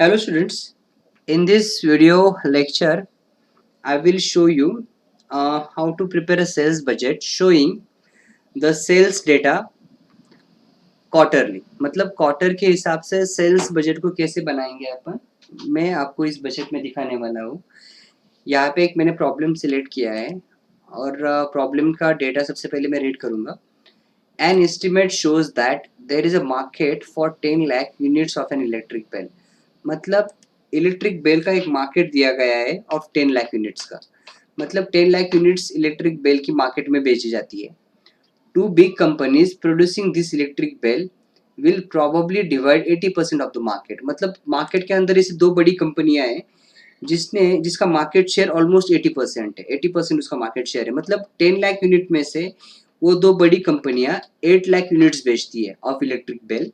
Hello students, in this video lecture I will show you how to prepare a sales budget showing the sales data quarterly. मतलब quarter के हिसाब से sales budget को कैसे बनाएंगे अपन, मैं आपको इस बजट में दिखाने वाला हूँ। यहाँ पे एक मैंने प्रॉब्लम सिलेक्ट किया है और प्रॉब्लम का डेटा सबसे पहले मैं रीड करूँगा। An estimate shows that there is a market for 10 lakh units of an electric bell। मतलब इलेक्ट्रिक बेल का एक मार्केट दिया गया है ऑफ 10 लाख यूनिट्स का। मतलब 10 लाख यूनिट्स इलेक्ट्रिक बेल की मार्केट में बेची जाती है। Two big companies producing this electric bell will probably divide 80% of the market. मतलब मार्केट के अंदर ऐसी दो बड़ी कंपनियां हैं जिसका मार्केट शेयर ऑलमोस्ट 80% है। 80% उसका मार्केट शेयर है। मतलब 10 लाख यूनिट में से वो दो बड़ी कंपनियां 8 लाख यूनिट्स बेचती है ऑफ इलेक्ट्रिक बेल।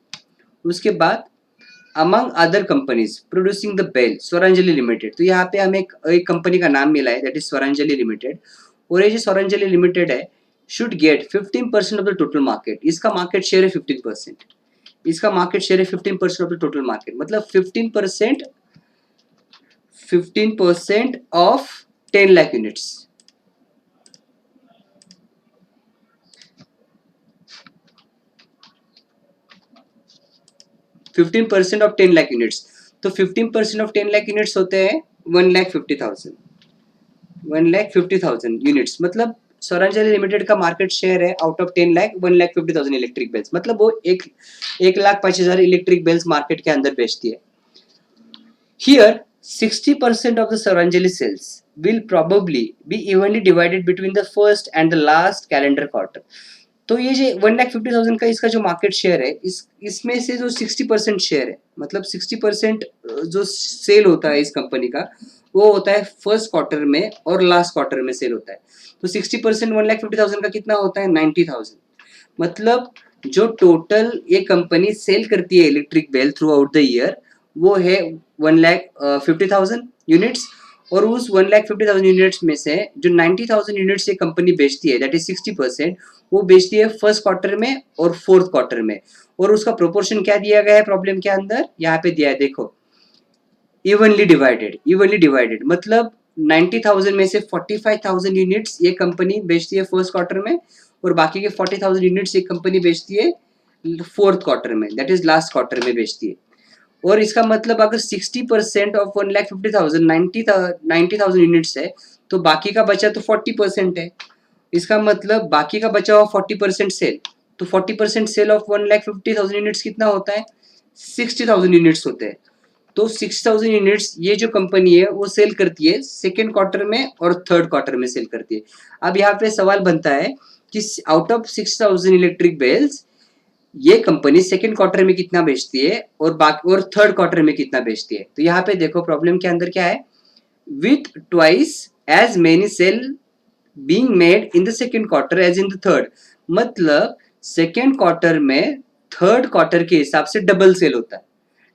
उसके बाद among other companies producing the bell Swaranjali limited. तो यहाँ पे हमें एक कंपनी का नाम मिला है, दैट इज स्वरांजलि लिमिटेड। और ये जो स्वरांजलि लिमिटेड है should get 15% of the total market. इसका मार्केट शेयर है 15%। इसका मार्केट शेयर है 15% ऑफ द टोटल मार्केट। मतलब 15% of 10 lakh units. 15% of 10 lakh units. तो 15% ऑफ 10 लाख यूनिट्स होते हैं 1,50,000। 1,50,000 यूनिट्स। मतलब स्वरांजलि लिमिटेड का मार्केट शेयर है out of 10 lakh 1,50,000 electric bells. मतलब वो एक लाख 5,000 इलेक्ट्रिक बेल्स मार्केट के अंदर बेचती है। Here 60% of the Saranjali sales will probably be evenly divided between the first and the last calendar quarter। तो ये जो 1,50,000 का इसका जो मार्केट शेयर है, इसमें से जो 60% शेयर है, मतलब 60% जो सेल होता है इस कंपनी का, वो होता है फर्स्ट क्वार्टर में और लास्ट क्वार्टर में सेल होता है। तो 60% 1,50,000 का कितना होता है 90,000। मतलब जो टोटल ये कंपनी सेल करती है electric bell throughout the year वो है 1,50,000 यूनिट्स। और उस 1,50,000 यूनिट्स में से जो 90,000 यूनिट्स ये कंपनी बेचती है, दैट इज 60%, वो बेचती है फर्स्ट क्वार्टर में और फोर्थ क्वार्टर में। और उसका प्रोपोर्शन क्या दिया गया है प्रॉब्लम के अंदर, यहाँ पे दिया है देखो, इवनली डिवाइडेड। मतलब 90,000 में से 45,000 यूनिट्स ये कंपनी बेचती है फर्स्ट क्वार्टर में और बाकी के 40,000 यूनिट्स ये कंपनी बेचती है फोर्थ क्वार्टर में, दैट इज लास्ट क्वार्टर में बेचती है। और इसका मतलब अगर 60% ऑफ 1,50,000 90,000 यूनिट्स है तो बाकी का बचा तो 40% है। इसका मतलब बाकी का बचा हुआ 40% सेल। तो 40% सेल ऑफ 1,50,000 यूनिट्स कितना होता है 60,000 यूनिट्स होते हैं। तो 6,000 यूनिट्स ये जो कंपनी है वो सेल करती है सेकेंड क्वार्टर में और थर्ड क्वार्टर में सेल करती है। अब यहाँ पे सवाल बनता है कि आउट ऑफ 6,000 इलेक्ट्रिक बेल्स ये कंपनी सेकेंड क्वार्टर में कितना बेचती है और बाकी और थर्ड क्वार्टर में कितना बेचती है। तो यहाँ पे देखो प्रॉब्लम के अंदर क्या है, with twice as many sale being made in the second quarter as in the third. मतलब सेकेंड क्वार्टर में थर्ड क्वार्टर के हिसाब से डबल सेल होता है।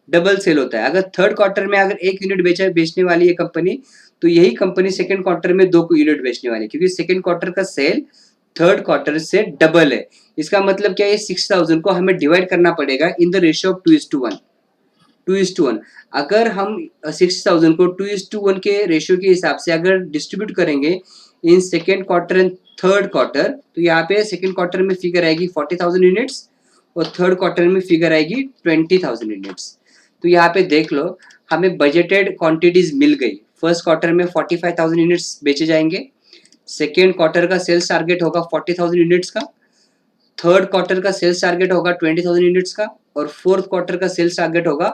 डबल सेल होता है। अगर थर्ड क्वार्टर में अगर एक यूनिट बेचने वाली है कंपनी, तो यही कंपनी सेकंड क्वार्टर में दो यूनिट बेचने वाली है, क्योंकि सेकंड क्वार्टर का सेल थर्ड क्वार्टर से डबल है। इसका मतलब क्या है 6,000 को हमें डिवाइड करना पड़ेगा इन द रेशियो ऑफ 2:1। 2:1 अगर हम 6,000 को 2:1 के रेशियो के हिसाब से अगर डिस्ट्रीब्यूट करेंगे in second quarter and third quarter, तो यहाँ पे सेकेंड क्वार्टर में फिगर आएगी 40,000 यूनिट्स और थर्ड क्वार्टर में फिगर आएगी 20,000 यूनिट्स। तो यहाँ पे देख लो हमें बजटेड क्वांटिटीज मिल गई। फर्स्ट क्वार्टर में 45,000 यूनिट्स बेचे जाएंगे, सेकेंड क्वार्टर का सेल्स टारगेट होगा 40,000 यूनिट्स का, थर्ड क्वार्टर का सेल्स टारगेट होगा 20,000 यूनिट्स का और फोर्थ क्वार्टर का सेल्स टारगेट होगा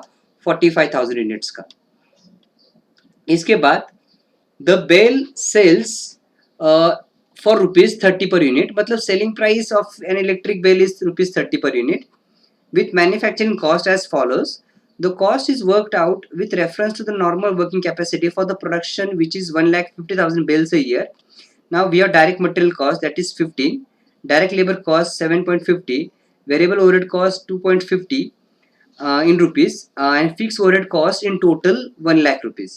45,000 यूनिट्स का। इसके बाद द बेल सेल्स फॉर ₹30 पर यूनिट। मतलब selling price of an electric bell is ₹30 per unit with manufacturing cost as follows. The cost is worked out with reference to the normal working capacity for the production, which is 1,50,000 bales a year. Now we have direct material cost, that is 15, direct labor cost 7.50, variable overhead cost 2.50 in rupees, and fixed overhead cost in total 1 lakh rupees.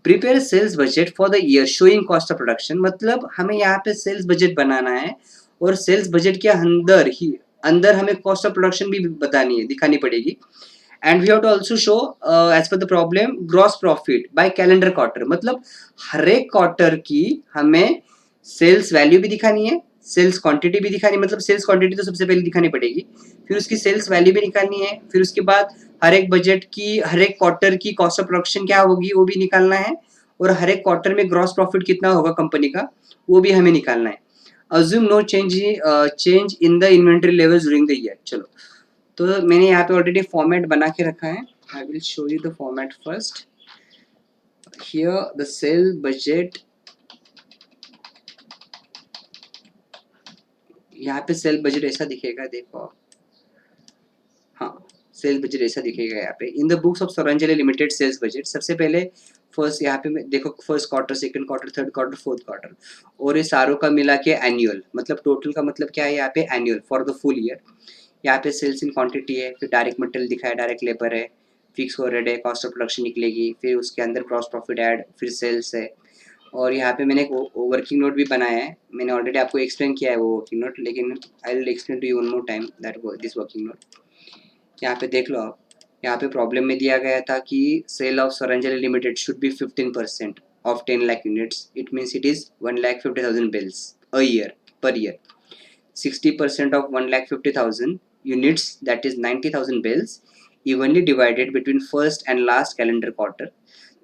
Prepare sales budget for the year showing cost of production। मतलब हमें यहाँ पे sales budget बनाना है और sales budget के अंदर हमें cost of production भी बतानी है, दिखानी पड़ेगी। And we have to also show as per the problem gross profit by calendar quarter, मतलब हर एक क्वार्टर की हमें सेल्स वैल्यू भी दिखानी है, सेल्स क्वांटिटी भी दिखानी, मतलब सेल्स क्वांटिटी तो सबसे पहले दिखानी पड़ेगी, फिर उसकी सेल्स वैल्यू भी निकालनी है, फिर उसके बाद हर एक बजट की हर एक क्वार्टर की कॉस्ट ऑफ प्रोडक्शन क्या होगी वो भी निकालना है, और हर एक क्वार्टर में ग्रॉस प्रॉफिट कितना होगा कंपनी का वो भी हमें निकालना है। Assume no change in the inventory levels during the year. चलो, तो मैंने यहाँ पे ऑलरेडी फॉर्मेट बना के रखा है। I will show you the format first. Here the cell budget, यहाँ पे सेल बजट ऐसा दिखेगा, देखो आप। हाँ, सेल्स बजट ऐसा दिखेगा यहाँ पे in the books of Sauranjali limited sales budget. सबसे पहले फर्स्ट यहाँ पे देखो, first quarter, second quarter, third quarter, fourth quarter, और ये सारों का मिला के एनुअल, मतलब टोटल का मतलब क्या है यहाँ पे annual for the full year. यहाँ पे सेल्स इन क्वांटिटी है, फिर डायरेक्ट मटेरियल दिखा है, डायरेक्ट लेबर है, फिक्स ओवरहेड है, कॉस्ट ऑफ प्रोडक्शन निकलेगी, फिर उसके अंदर क्रॉस प्रॉफिट ऐड, फिर सेल्स है। और यहाँ पे मैंने एक वर्किंग नोट भी बनाया है, मैंने ऑलरेडी आपको एक्सप्लेन किया है वो वर्किंग नोट, लेकिन I will explain to you one more time that this working note. यहाँ पे देख लो आप, यहाँ पे प्रॉब्लम में दिया गया था कि sale of Sauranjali limited should be 15% of 10 lakh units, it means it is 1,50,000 bills a year per year. 60% of 1,50,000 units, that is 90,000 bills, evenly divided between first and last calendar quarter,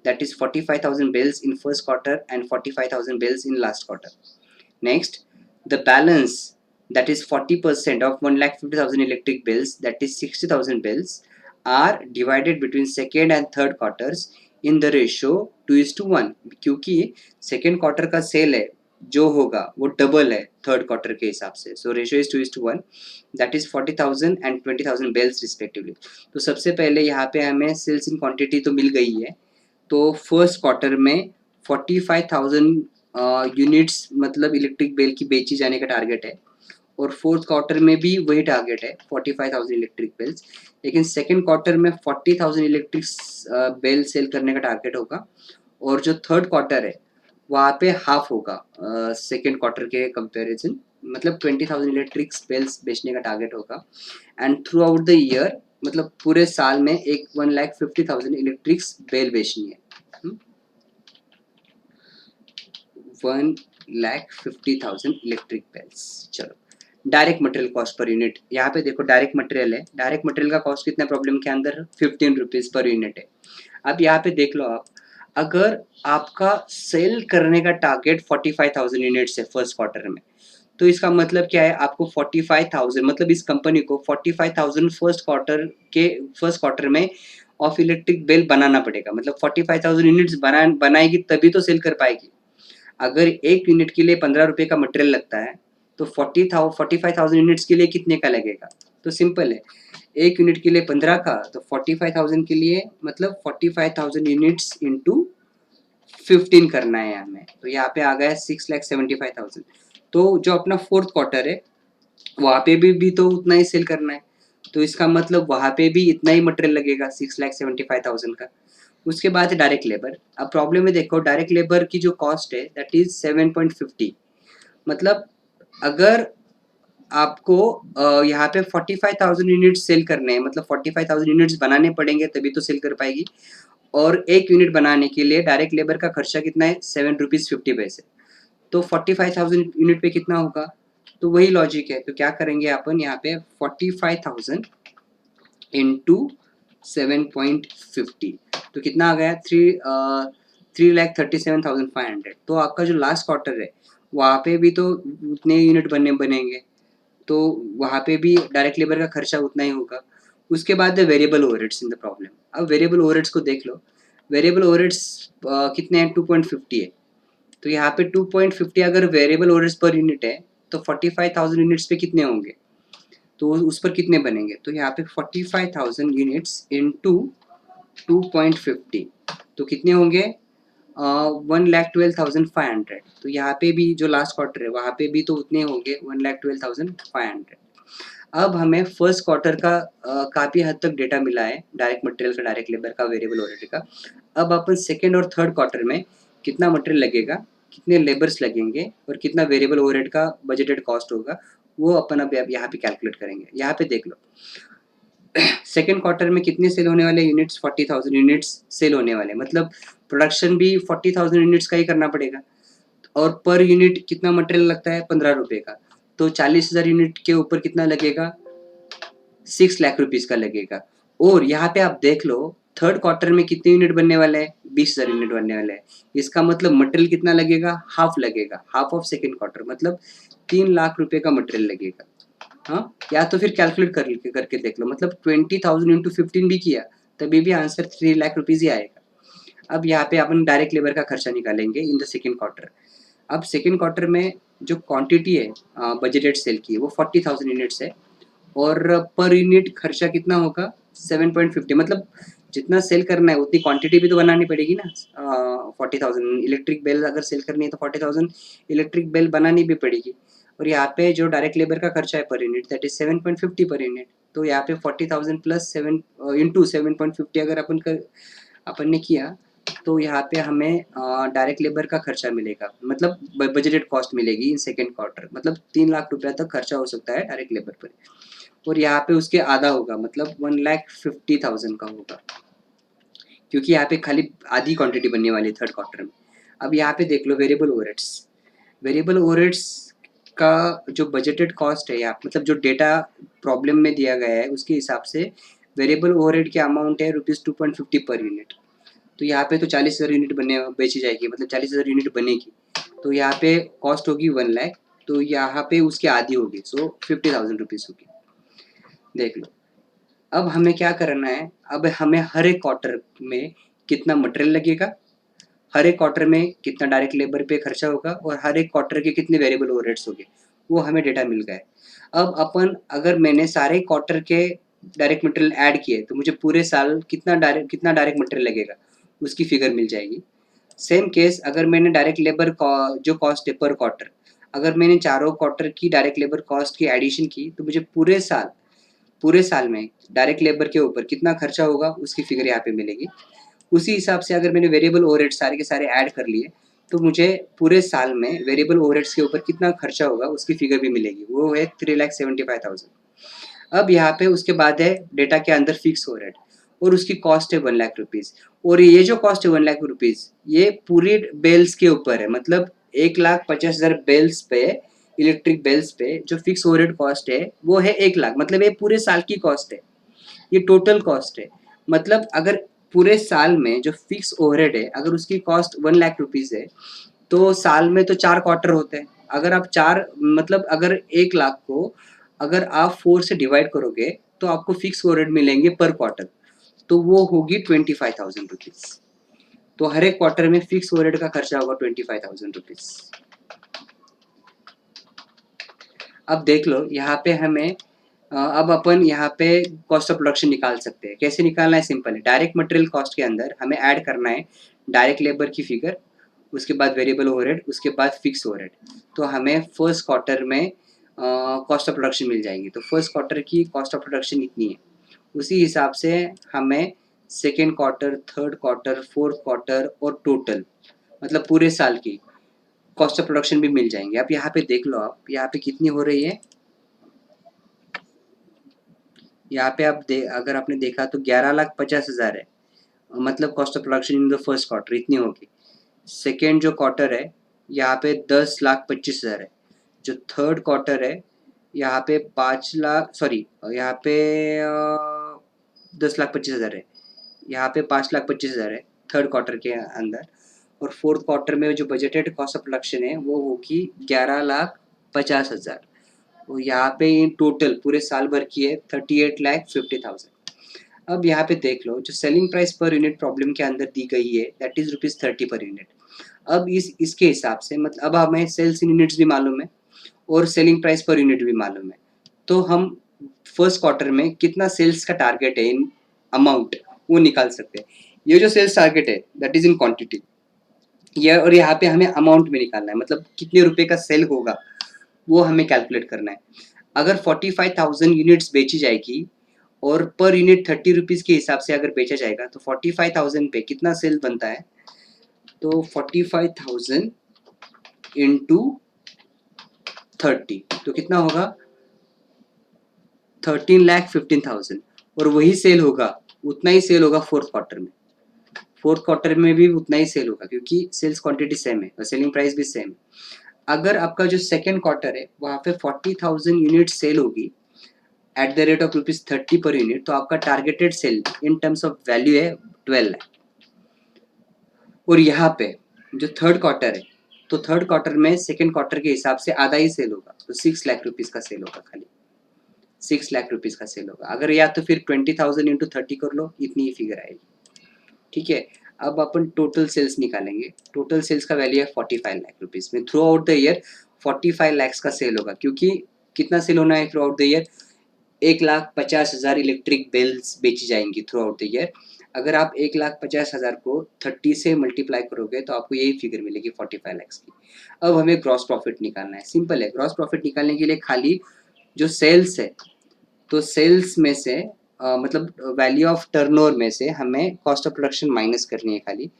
that is 45,000 bills in first quarter and 45,000 bills in last quarter. Next, the balance, that is 40% of 1,50,000 electric bills, that is 60,000 bills, are divided between second and third quarters in the ratio 2:1, क्योंकि second quarter का cell है जो होगा वो double है third quarter के हिसाब से, so ratio is 2:1, that is 40,000 and 20,000 bells respectively. तो सबसे पहले यहाँ पे हमें सेल्स इन क्वांटिटी तो मिल गई है, तो फर्स्ट क्वार्टर में 45,000 यूनिट्स मतलब इलेक्ट्रिक बेल की बेची जाने का टारगेट है, और फोर्थ क्वार्टर में भी वही टारगेट है 45,000 इलेक्ट्रिक बेल्स, लेकिन सेकेंड क्वार्टर में 40,000 इलेक्ट्रिक बेल सेल करने का टारगेट होगा, और जो थर्ड क्वार्टर है वहाँ पे हाफ होगा सेकेंड क्वार्टर के कंपैरिजन, मतलब 20,000 इलेक्ट्रिक बेल्स बेचने का टारगेट होगा, and through out the year मतलब पूरे साल में एक 1,50,000 इलेक्ट्रिक बेल बेचनी है। 1,50,000 इलेक्ट्रिक बेल्स। चलो, direct material cost per unit, यहाँ पे देखो डायरेक्ट मटेरियल है, डायरेक्ट मटेरियल का कॉस्ट कितना प्रॉब्लम के अंदर 15 रुपीज पर यूनिट है। अब यहाँ पे देख लो आप, अगर आपका सेल करने का टारगेट 45,000 यूनिट्स है फर्स्ट क्वार्टर में, तो इसका मतलब क्या है, आपको 45,000 मतलब इस कंपनी को 45,000 फर्स्ट क्वार्टर में ऑफ इलेक्ट्रिक बेल बनाना पड़ेगा, मतलब 45,000 यूनिट्स बनाएगी तभी तो सेल कर पाएगी। अगर एक यूनिट के लिए 15 रुपए का मटेरियल लगता है, तो 45,000 यूनिट्स के लिए कितने का लगेगा? तो सिंपल है, एक यूनिट के लिए 15 का, तो 45,000 के लिए मतलब 45,000 यूनिट्स इंटू 15 करना है हमें, तो यहाँ पे आ गया 6,75,000। तो जो अपना फोर्थ क्वार्टर है वहाँ पे भी तो उतना ही सेल करना है, तो इसका मतलब वहाँ पे भी इतना ही मटेरियल लगेगा 6,75,000 का। उसके बाद है डायरेक्ट लेबर। अब प्रॉब्लम में देखो, डायरेक्ट लेबर की जो कॉस्ट है दैट इज 7.50, मतलब अगर आपको यहाँ पे 45,000 यूनिट्स सेल करने हैं, मतलब 45,000 यूनिट्स बनाने पड़ेंगे तभी तो सेल कर पाएगी, और एक यूनिट बनाने के लिए डायरेक्ट लेबर का खर्चा कितना है, 7 रुपीज 50 पैसे। तो 45,000 यूनिट पे कितना होगा, तो वही लॉजिक है, तो क्या करेंगे अपन यहाँ पे 45,000 इंटू 7.50, तो कितना आ गया 3,37,500। तो आपका जो लास्ट क्वार्टर है वहाँ पे भी तो उतने यूनिट बनेंगे, तो वहाँ पे भी डायरेक्ट लेबर का खर्चा उतना ही होगा। उसके बाद है variable overheads in the problem. अब वेरिएबल ओवरहेड्स को देख लो, वेरिएबल ओवरहेड्स कितने हैं, 2.50 है, तो यहाँ पे 2.50 अगर वेरिएबल ओवरहेड्स पर यूनिट है तो 45,000 यूनिट्स पे कितने होंगे, तो उस पर कितने बनेंगे, तो यहाँ पे 45,000 यूनिट्स इंटू 2.50, तो कितने होंगे 1,12,500। तो यहाँ पे भी जो लास्ट क्वार्टर है वहाँ पे भी तो उतने होंगे 1,12,500। अब हमें फर्स्ट क्वार्टर का काफ़ी हद तक डेटा मिला है, डायरेक्ट मटेरियल का, डायरेक्ट लेबर का, वेरिएबल ओवरहेड का। अब अपन सेकेंड और थर्ड क्वार्टर में कितना मटेरियल लगेगा, कितने लेबर्स लगेंगे और कितना वेरिएबल ओवरहेड का बजटेड कॉस्ट होगा, वो अपन अब यहाँ पे कैलकुलेट करेंगे। यहाँ पे देख लो, सेकेंड क्वार्टर में कितने सेल होने वाले यूनिट्स? 40,000 यूनिट्स सेल होने वाले, मतलब प्रोडक्शन भी 40,000 यूनिट्स का ही करना पड़ेगा और पर यूनिट कितना मटेरियल लगता है? 15 रुपए का। तो 40,000 यूनिट के ऊपर कितना लगेगा? 6 लाख रुपीस का लगेगा। और यहाँ पे आप देख लो थर्ड क्वार्टर में कितने यूनिट बनने वाले हैं? 20,000 यूनिट बनने वाले हैं। इसका मतलब मटेरियल कितना लगेगा? हाफ लगेगा, हाफ ऑफ सेकेंड क्वार्टर, मतलब 3 लाख रुपए का मटेरियल लगेगा। हाँ, या तो फिर कैलकुलेट करके देख लो, मतलब 20,000 इंटू 15 भी किया तभी भी आंसर 3 लाख रुपीज ही आएगा। अब यहाँ पे अपन डायरेक्ट लेबर का खर्चा निकालेंगे इन द सेकेंड क्वार्टर। अब सेकेंड क्वार्टर में जो क्वांटिटी है बजटेड सेल की वो 40,000 यूनिट्स है और पर यूनिट खर्चा कितना होगा? 7.50, मतलब जितना सेल करना है उतनी क्वांटिटी भी तो बनानी पड़ेगी ना। 40,000 इलेक्ट्रिक बेल अगर सेल करनी है तो 40,000 इलेक्ट्रिक बेल बनानी भी पड़ेगी। और यहाँ पे जो डायरेक्ट लेबर का खर्चा है पर यूनिट दैट इज 7.50 पर यूनिट। तो यहाँ पे 40,000 प्लस 7 इंटू 7.50 अगर अपन ने किया तो यहाँ पे हमें डायरेक्ट लेबर का खर्चा मिलेगा, मतलब बजटेड कॉस्ट मिलेगी इन सेकेंड क्वार्टर, मतलब 3 लाख रुपया तक खर्चा हो सकता है डायरेक्ट लेबर पर। और यहाँ पे उसके आधा होगा, मतलब 1,50,000 का होगा, क्योंकि यहाँ पे खाली आधी क्वांटिटी बनने वाली है थर्ड क्वार्टर में। अब यहाँ पे देख लो वेरिएबल ओवरहेड्स। वेरिएबल ओवरहेड्स का जो बजटेड कॉस्ट है यहाँ, मतलब जो डेटा प्रॉब्लम में दिया गया है उसके हिसाब से वेरिएबल ओवरहेड की अमाउंट है ₹2.50 पर यूनिट। तो यहाँ पे तो 40,000 यूनिट बने बेची जाएगी, मतलब 40,000 यूनिट बनेगी, तो यहाँ पे कॉस्ट होगी 1 लाख, तो यहाँ पे उसकी आधी होगी, सो 50,000 रुपीज़ होगी। देख लो अब हमें क्या करना है, अब हमें हर एक क्वार्टर में कितना मटेरियल लगेगा, हर एक क्वार्टर में कितना डायरेक्ट लेबर पे खर्चा होगा और हर एक क्वार्टर के कितने वेरिएबल ओवरहेड्स होंगे, वो हमें डेटा मिल गया है। अब अपन अगर मैंने सारे क्वार्टर के डायरेक्ट मटेरियल ऐड किए तो मुझे पूरे साल कितना डायरेक्ट मटेरियल लगेगा उसकी फिगर मिल जाएगी। सेम केस अगर मैंने डायरेक्ट लेबर जो कॉस्ट है पर क्वार्टर, अगर मैंने चारों क्वार्टर की डायरेक्ट लेबर कॉस्ट की एडिशन की तो मुझे पूरे साल में डायरेक्ट लेबर के ऊपर कितना खर्चा होगा उसकी फिगर यहाँ पे मिलेगी। उसी हिसाब से अगर मैंने वेरिएबल ओवरहेड सारे के सारे ऐड कर लिए तो मुझे पूरे साल में वेरिएबल ओवरहेड्स के ऊपर कितना खर्चा होगा उसकी फिगर भी मिलेगी, वो है 3,75,000। अब यहाँ पे उसके बाद है डेटा के अंदर फिक्स ओवरहेड और उसकी कॉस्ट है 1 लाख रुपीज़। और ये जो कॉस्ट है 1 लाख रुपीज़ ये पूरी बेल्स के ऊपर है, मतलब 1,50,000 बेल्स पे, इलेक्ट्रिक बेल्स पे जो फिक्स ओवरहेड कॉस्ट है वो है 1 लाख, मतलब ये पूरे साल की कॉस्ट है, ये टोटल कॉस्ट है। मतलब अगर पूरे साल में जो फिक्स ओवरहेड है अगर उसकी कॉस्ट 1 लाख रुपीज़ है तो साल में तो 4 क्वार्टर होते हैं। अगर आप 4 मतलब अगर 1 लाख को अगर आप 4 से डिवाइड करोगे तो आपको फिक्स ओवरहेड मिलेंगे पर क्वार्टर, तो वो होगी 25,000 रुपीज़। तो हर एक क्वार्टर में फिक्स ओवरहेड का खर्चा होगा 25,000 रुपीज़। अब देख लो यहाँ पे हमें अब अपन यहाँ पे कॉस्ट ऑफ प्रोडक्शन निकाल सकते हैं। कैसे निकालना है? सिंपल है, डायरेक्ट मटेरियल कॉस्ट के अंदर हमें ऐड करना है डायरेक्ट लेबर की फिगर, उसके बाद वेरिएबल ओवरहेड, उसके बाद फिक्स ओवरहेड। तो हमें फर्स्ट क्वार्टर में कॉस्ट ऑफ प्रोडक्शन मिल जाएगी, तो फर्स्ट क्वार्टर की कॉस्ट ऑफ प्रोडक्शन इतनी है। उसी हिसाब से हमें second quarter, third quarter, fourth quarter और टोटल मतलब पूरे साल की कॉस्ट ऑफ प्रोडक्शन भी मिल जाएंगे। अब यहाँ पे देख लो, आप यहाँ पे कितनी हो रही है, यहाँ पे आप अगर आपने देखा तो 11,50,000 है, मतलब cost of production in the first quarter इतनी होगी। सेकेंड जो क्वार्टर है यहाँ पे 10,25,000 है। जो थर्ड क्वार्टर है यहाँ पे 5 लाख, सॉरी यहाँ पे 10,25,000 है, यहाँ पे 5,25,000 है थर्ड क्वार्टर के अंदर। और फोर्थ क्वार्टर में जो बजटेड कॉस्ट ऑफ प्रोडक्शन है वो होगी 11,50,000। और यहाँ पे इन टोटल पूरे साल भर की है 38,50,000। अब यहाँ पे देख लो जो selling price per unit problem के अंदर दी गई है दैट इज ₹30 पर यूनिट। अब इसके हिसाब से मतलब अब हमें सेल्स इन यूनिट्स भी मालूम है और सेलिंग प्राइस पर यूनिट भी मालूम है, तो हम फर्स्ट क्वार्टर में कितना सेल्स का टारगेट है इन अमाउंट वो निकाल सकते हैं। ये जो सेल्स टारगेट है दैट इज इन क्वांटिटी, ये और यहाँ पे हमें अमाउंट में निकालना है, मतलब कितने रुपए का सेल होगा वो हमें कैलकुलेट करना है। अगर 45,000 यूनिट्स बेची जाएगी और पर यूनिट 30 रुपीज़ के हिसाब से अगर बेचा जाएगा तो 45,000 पे कितना सेल बनता है, तो 45,000 इंटू 30 तो कितना होगा 13,15,000। और वही सेल होगा, उतना ही सेल होगा फोर्थ क्वार्टर में। फोर्थ क्वार्टर में भी उतना ही सेल होगा क्योंकि सेल्स क्वांटिटी सेम है और सेलिंग प्राइस भी सेम है। अगर आपका जो सेकेंड क्वार्टर है वहाँ पे 40,000 यूनिट सेल होगी एट द रेट ऑफ ₹30 पर यूनिट, तो आपका targeted sale in terms of value है 12 लाख। और यहाँ पे जो थर्ड क्वार्टर है, तो थर्ड क्वार्टर में सेकेंड क्वार्टर के हिसाब से आधा ही सेल होगा, तो 6 लाख रुपीज का सेल होगा, खाली 6 लाख रुपीज का सेल होगा। अगर या तो फिर 20,000 इंटू 30 कर लो, इतनी ही फिगर आएगी। ठीक है, अब अपन टोटल सेल्स निकालेंगे। टोटल सेल्स का वैल्यू है 45 लाख रुपीज में। Through out the year 45 lakh का सेल होगा, क्योंकि कितना सेल होना है through out the year? 1,50,000 electric bills बेची जाएंगी थ्रू आउट द ईयर। अगर आप 1,50,000 को 30 से मल्टीप्लाई करोगे तो आपको यही फिगर मिलेगी 45 लाख की। अब हमें ग्रॉस प्रॉफिट निकालना है। सिंपल है, ग्रॉस प्रॉफिट निकालने के लिए खाली जो सेल्स है, तो सेल्स में से मतलब वैल्यू ऑफ टर्नओवर में से हमें कॉस्ट ऑफ प्रोडक्शन माइनस करनी है खाली।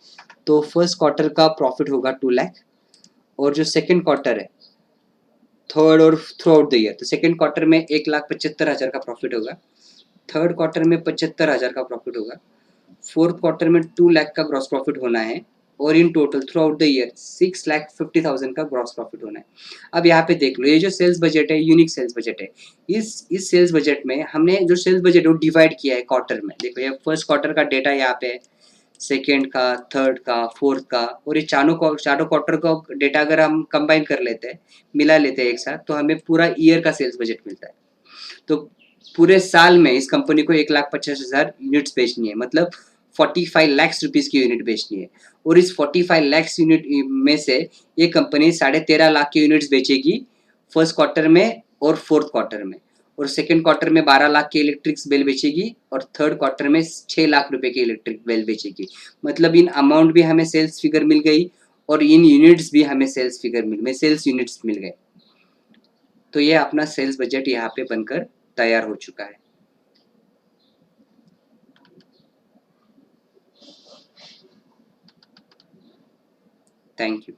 तो फर्स्ट क्वार्टर का प्रॉफिट होगा 2 लाख, और जो सेकेंड क्वार्टर है थर्ड और थ्रू आउट द ईयर, तो सेकेंड क्वार्टर में 1,75,000 का प्रॉफिट होगा, थर्ड क्वार्टर में 75,000 का प्रॉफिट होगा, फोर्थ क्वार्टर में 2 लाख का ग्रॉस प्रॉफिट होना है, और in total through out the year 6,50,000 का ग्रॉस प्रॉफिट होना है। अब यहाँ पे देख लो, ये जो सेल्स बजट है यूनिक सेल्स बजट है। इस सेल्स बजट में हमने जो सेल्स बजट है वो डिवाइड किया है क्वार्टर में। देखो ये फर्स्ट क्वार्टर का डेटा यहाँ पे है, सेकेंड का, थर्ड का, फोर्थ का, और ये चारों क्वार्टर का डेटा अगर हम कंबाइन कर लेते हैं, मिला लेते हैं एक साथ, तो हमें पूरा ईयर का सेल्स बजट मिलता है। तो पूरे साल में इस कंपनी को 1,50,000 यूनिट्स बेचनी है, मतलब 45 लाख रुपीज की यूनिट बेचनी है। और इस 45 लाख यूनिट में से ये कंपनी 13.5 लाख की यूनिट्स बेचेगी फर्स्ट क्वार्टर में और फोर्थ क्वार्टर में, और सेकेंड क्वार्टर में 12 लाख के इलेक्ट्रिक बिल बेचेगी, और थर्ड क्वार्टर में 6 लाख रुपए के इलेक्ट्रिक बिल बेचेगी। मतलब इन अमाउंट भी हमें सेल्स फिगर मिल गई, और इन यूनिट्स भी हमें सेल्स फिगर मिल गए, सेल्स यूनिट्स मिल गए। तो ये अपना सेल्स बजट यहाँ पे बनकर तैयार हो चुका है। Thank you.